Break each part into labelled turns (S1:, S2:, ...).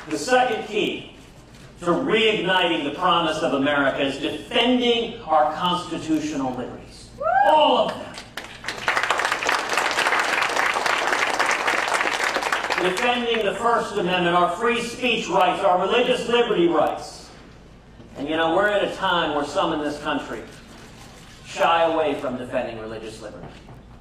S1: The second key to reigniting the promise of America is defending our constitutional liberties. All of them. Defending the First Amendment, our free speech rights, our religious liberty rights. And you know, we're at a time where some in this country shy away from defending religious liberty,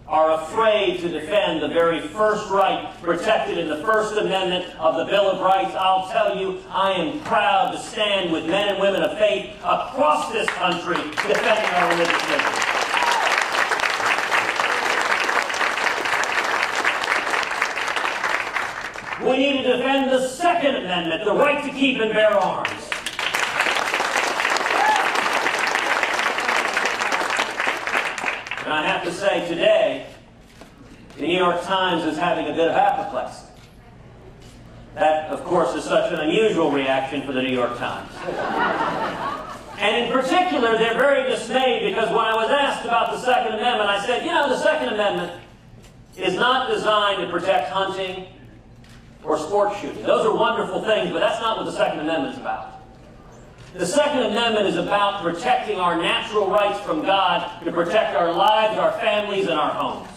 S1: are afraid to defend the very first right protected in the First Amendment of the Bill of Rights. I'll tell you, I am proud to stand with men and women of faith across this country defending our religious liberty. We need to defend the Second Amendment, the right to keep and bear arms. And I have to say today, the New York Times is having a bit of apoplexy. That, of course, is such an unusual reaction for the New York Times. And in particular, they're very dismayed because when I was asked about the Second Amendment, I said, you know, the Second Amendment is not designed to protect hunting or sport shooting. Those are wonderful things, but that's not what the Second Amendment is about. The Second Amendment is about protecting our natural rights from God to protect our lives, our families, and our homes.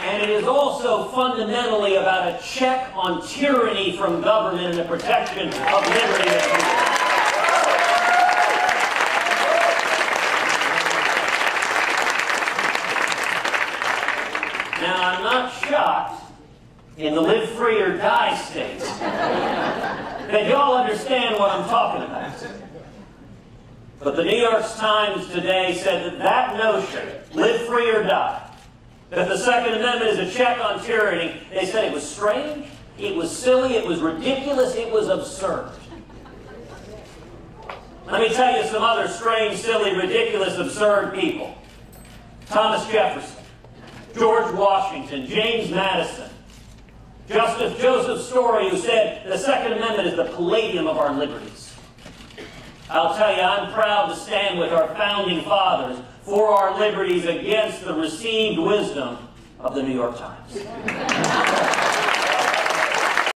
S1: And it is also fundamentally about a check on tyranny from government and the protection of liberty of people. Now, I'm not shocked in the live free or die state that y'all understand what I'm talking about. But the New York Times today said that that notion, live free or die, that the Second Amendment is a check on tyranny, they said it was strange, it was silly, it was ridiculous, it was absurd. Let me tell you some other strange, silly, ridiculous, absurd people. Thomas Jefferson, George Washington, James Madison, Justice Joseph Story, who said the Second Amendment is the palladium of our liberties. I'll tell you, I'm proud to stand with our founding fathers for our liberties against the received wisdom of the New York Times.